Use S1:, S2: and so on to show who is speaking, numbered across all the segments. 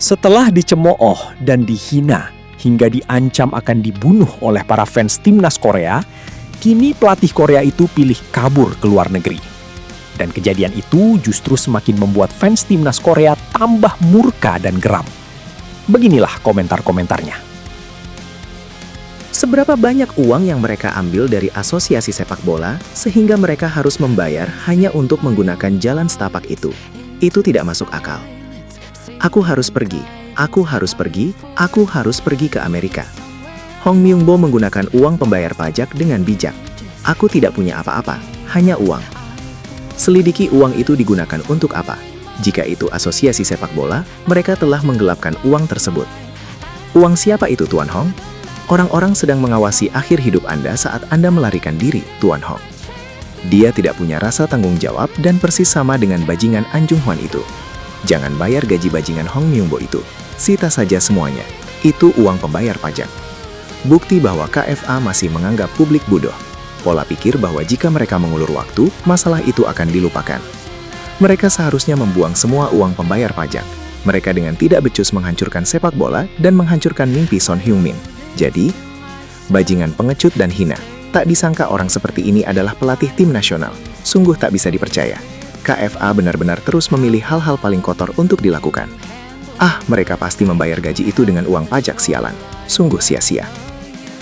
S1: Setelah dicemooh dan dihina hingga diancam akan dibunuh oleh para fans timnas Korea, kini pelatih Korea itu pilih kabur ke luar negeri. Dan kejadian itu justru semakin membuat fans timnas Korea tambah murka dan geram. Beginilah komentar-komentarnya.
S2: Seberapa banyak uang yang mereka ambil dari asosiasi sepak bola sehingga mereka harus membayar hanya untuk menggunakan jalan setapak itu? Itu tidak masuk akal. Aku harus pergi, aku harus pergi, aku harus pergi ke Amerika. Hong Myung-bo menggunakan uang pembayar pajak dengan bijak. Aku tidak punya apa-apa, hanya uang. Selidiki uang itu digunakan untuk apa. Jika itu asosiasi sepak bola, mereka telah menggelapkan uang tersebut. Uang siapa itu, Tuan Hong? Orang-orang sedang mengawasi akhir hidup Anda saat Anda melarikan diri, Tuan Hong. Dia tidak punya rasa tanggung jawab dan persis sama dengan bajingan An Jung Hwan itu. Jangan bayar gaji bajingan Hong Myung-bo itu. Sita saja semuanya. Itu uang pembayar pajak. Bukti bahwa KFA masih menganggap publik bodoh. Pola pikir bahwa jika mereka mengulur waktu, masalah itu akan dilupakan. Mereka seharusnya membuang semua uang pembayar pajak. Mereka dengan tidak becus menghancurkan sepak bola dan menghancurkan mimpi Son Heung-min. Jadi, bajingan pengecut dan hina. Tak disangka orang seperti ini adalah pelatih tim nasional. Sungguh tak bisa dipercaya. KFA benar-benar terus memilih hal-hal paling kotor untuk dilakukan. Mereka pasti membayar gaji itu dengan uang pajak, sialan. Sungguh sia-sia.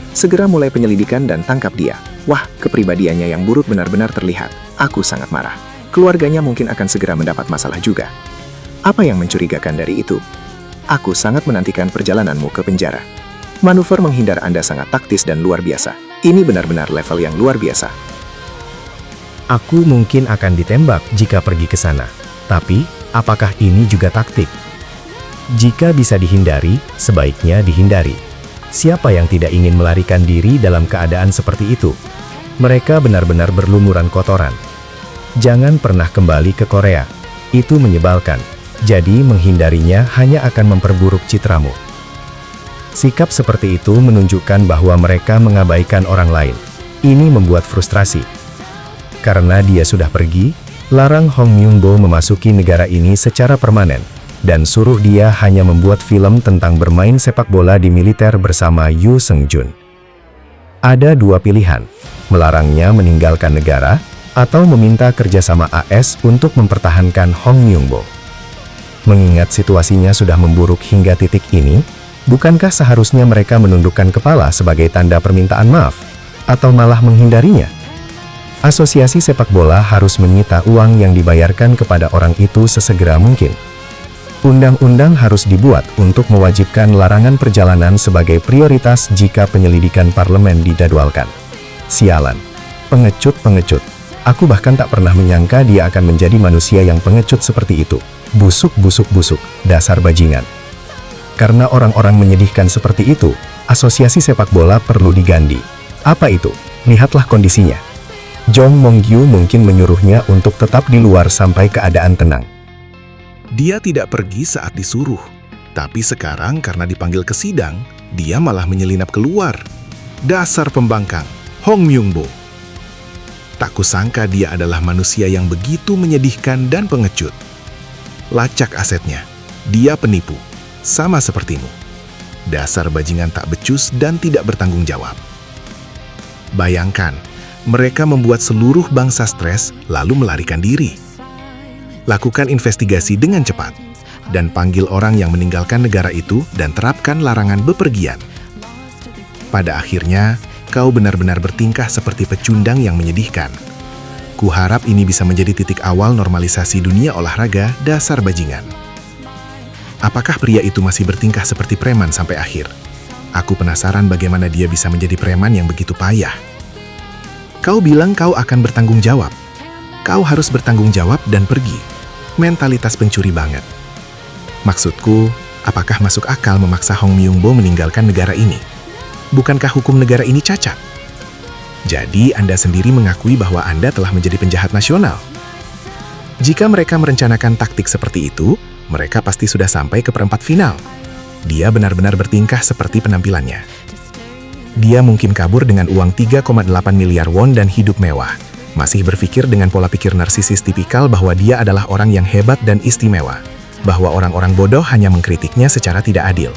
S2: Segera mulai penyelidikan dan tangkap dia. Wah, kepribadiannya yang buruk benar-benar terlihat. Aku sangat marah. Keluarganya mungkin akan segera mendapat masalah juga. Apa yang mencurigakan dari itu? Aku sangat menantikan perjalananmu ke penjara. Manuver menghindar Anda sangat taktis dan luar biasa. Ini benar-benar level yang luar biasa.
S3: Aku mungkin akan ditembak jika pergi ke sana. Tapi, apakah ini juga taktik? Jika bisa dihindari, sebaiknya dihindari. Siapa yang tidak ingin melarikan diri dalam keadaan seperti itu? Mereka benar-benar berlumuran kotoran. Jangan pernah kembali ke Korea. Itu menyebalkan. Jadi menghindarinya hanya akan memperburuk citramu. Sikap seperti itu menunjukkan bahwa mereka mengabaikan orang lain. Ini membuat frustrasi. Karena dia sudah pergi, larang Hong Myung-bo memasuki negara ini secara permanen, dan suruh dia hanya membuat film tentang bermain sepak bola di militer bersama Yoo Seung-jun. Ada dua pilihan, melarangnya meninggalkan negara, atau meminta kerjasama AS untuk mempertahankan Hong Myung-bo. Mengingat situasinya sudah memburuk hingga titik ini, bukankah seharusnya mereka menundukkan kepala sebagai tanda permintaan maaf, atau malah menghindarinya? Asosiasi sepak bola harus menyita uang yang dibayarkan kepada orang itu sesegera mungkin. Undang-undang harus dibuat untuk mewajibkan larangan perjalanan sebagai prioritas jika penyelidikan parlemen didadwalkan. Sialan. Pengecut-pengecut. Aku bahkan tak pernah menyangka dia akan menjadi manusia yang pengecut seperti itu. Busuk-busuk-busuk, dasar bajingan. Karena orang-orang menyedihkan seperti itu, asosiasi sepak bola perlu diganti. Apa itu? Lihatlah kondisinya. Jong Mong-gyu mungkin menyuruhnya untuk tetap di luar sampai keadaan tenang.
S4: Dia tidak pergi saat disuruh, tapi sekarang karena dipanggil ke sidang, dia malah menyelinap keluar. Dasar pembangkang, Hong Myung-bo. Tak kusangka dia adalah manusia yang begitu menyedihkan dan pengecut. Lacak asetnya, dia penipu. Sama sepertimu. Dasar bajingan tak becus dan tidak bertanggung jawab. Bayangkan, mereka membuat seluruh bangsa stres lalu melarikan diri. Lakukan investigasi dengan cepat dan panggil orang yang meninggalkan negara itu dan terapkan larangan bepergian. Pada akhirnya, kau benar-benar bertingkah seperti pecundang yang menyedihkan. Kuharap ini bisa menjadi titik awal normalisasi dunia olahraga, dasar bajingan. Apakah pria itu masih bertingkah seperti preman sampai akhir? Aku penasaran bagaimana dia bisa menjadi preman yang begitu payah. Kau bilang kau akan bertanggung jawab. Kau harus bertanggung jawab dan pergi. Mentalitas pencuri banget. Maksudku, apakah masuk akal memaksa Hong Myung-bo meninggalkan negara ini? Bukankah hukum negara ini cacat? Jadi Anda sendiri mengakui bahwa Anda telah menjadi penjahat nasional. Jika mereka merencanakan taktik seperti itu, mereka pasti sudah sampai ke perempat final. Dia benar-benar bertingkah seperti penampilannya. Dia mungkin kabur dengan uang 3,8 miliar won dan hidup mewah. Masih berpikir dengan pola pikir narsisis tipikal bahwa dia adalah orang yang hebat dan istimewa. bahwa orang-orang bodoh hanya mengkritiknya secara tidak adil.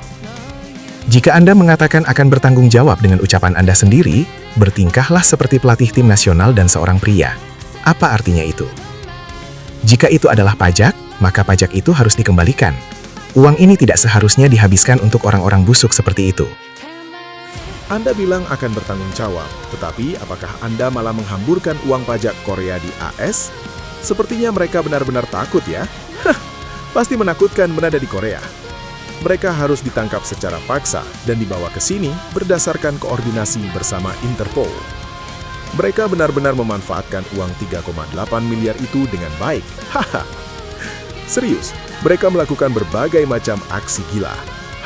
S4: Jika Anda mengatakan akan bertanggung jawab dengan ucapan Anda sendiri, bertingkahlah seperti pelatih tim nasional dan seorang pria. Apa artinya itu? Jika itu adalah pajak, maka pajak itu harus dikembalikan. Uang ini tidak seharusnya dihabiskan untuk orang-orang busuk seperti itu.
S5: Anda bilang akan bertanggung jawab, tetapi apakah Anda malah menghamburkan uang pajak Korea di AS? Sepertinya mereka benar-benar takut ya. Pasti menakutkan berada di Korea. Mereka harus ditangkap secara paksa dan dibawa ke sini berdasarkan koordinasi bersama Interpol. Mereka benar-benar memanfaatkan uang 3,8 miliar itu dengan baik. Haha. Serius, mereka melakukan berbagai macam aksi gila.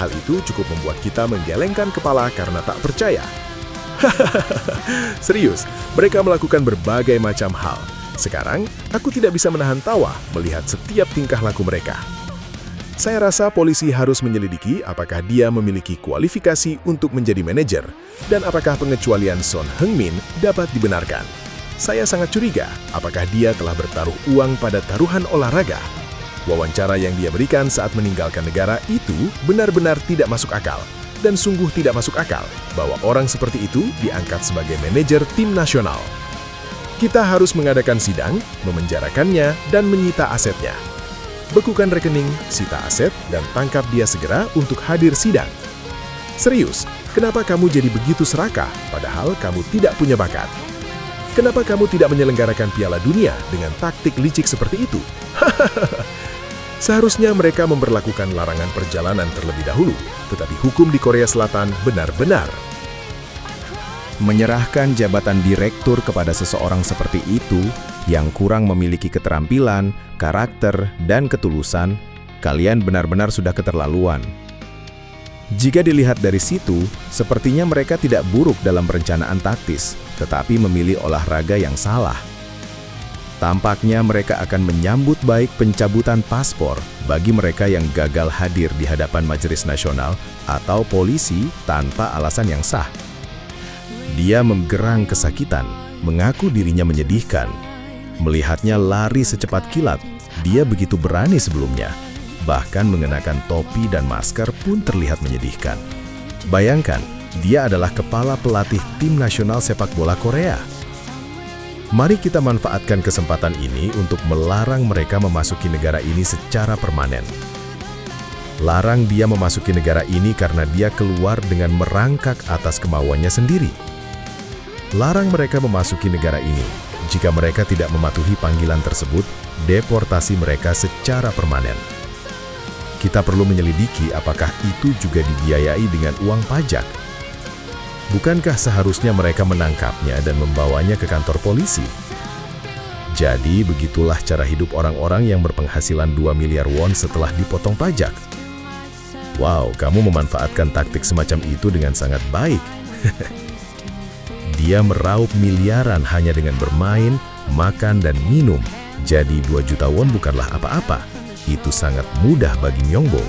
S5: Hal itu cukup membuat kita menggelengkan kepala karena tak percaya. Serius, mereka melakukan berbagai macam hal. Sekarang, aku tidak bisa menahan tawa melihat setiap tingkah laku mereka. Saya rasa polisi harus menyelidiki apakah dia memiliki kualifikasi untuk menjadi manajer dan apakah pengecualian Son Heung-min dapat dibenarkan. Saya sangat curiga apakah dia telah bertaruh uang pada taruhan olahraga. Wawancara yang dia berikan saat meninggalkan negara itu benar-benar tidak masuk akal dan sungguh tidak masuk akal bahwa orang seperti itu diangkat sebagai manajer tim nasional. Kita harus mengadakan sidang, memenjarakannya, dan menyita asetnya. Bekukan rekening, sita aset, dan tangkap dia segera untuk hadir sidang. Serius, kenapa kamu jadi begitu serakah padahal kamu tidak punya bakat? Kenapa kamu tidak menyelenggarakan Piala Dunia dengan taktik licik seperti itu? Seharusnya mereka memberlakukan larangan perjalanan terlebih dahulu, tetapi hukum di Korea Selatan benar-benar.
S6: Menyerahkan jabatan direktur kepada seseorang seperti itu yang kurang memiliki keterampilan, karakter, dan ketulusan, kalian benar-benar sudah keterlaluan. Jika dilihat dari situ, sepertinya mereka tidak buruk dalam perencanaan taktis, tetapi memilih olahraga yang salah. Tampaknya mereka akan menyambut baik pencabutan paspor bagi mereka yang gagal hadir di hadapan Majelis Nasional atau polisi tanpa alasan yang sah. Dia menggerang kesakitan, mengaku dirinya menyedihkan. Melihatnya lari secepat kilat, dia begitu berani sebelumnya. Bahkan mengenakan topi dan masker pun terlihat menyedihkan. Bayangkan, dia adalah kepala pelatih tim nasional sepak bola Korea. Mari kita manfaatkan kesempatan ini untuk melarang mereka memasuki negara ini secara permanen. Larang dia memasuki negara ini karena dia keluar dengan merangkak atas kemauannya sendiri. Larang mereka memasuki negara ini. Jika mereka tidak mematuhi panggilan tersebut, deportasi mereka secara permanen. Kita perlu menyelidiki apakah itu juga dibiayai dengan uang pajak. Bukankah seharusnya mereka menangkapnya dan membawanya ke kantor polisi? Jadi begitulah cara hidup orang-orang yang berpenghasilan 2 miliar won setelah dipotong pajak. Wow, kamu memanfaatkan taktik semacam itu dengan sangat baik. Dia meraup miliaran hanya dengan bermain, makan, dan minum. Jadi 2 juta won bukanlah apa-apa. Itu sangat mudah bagi Myungbo.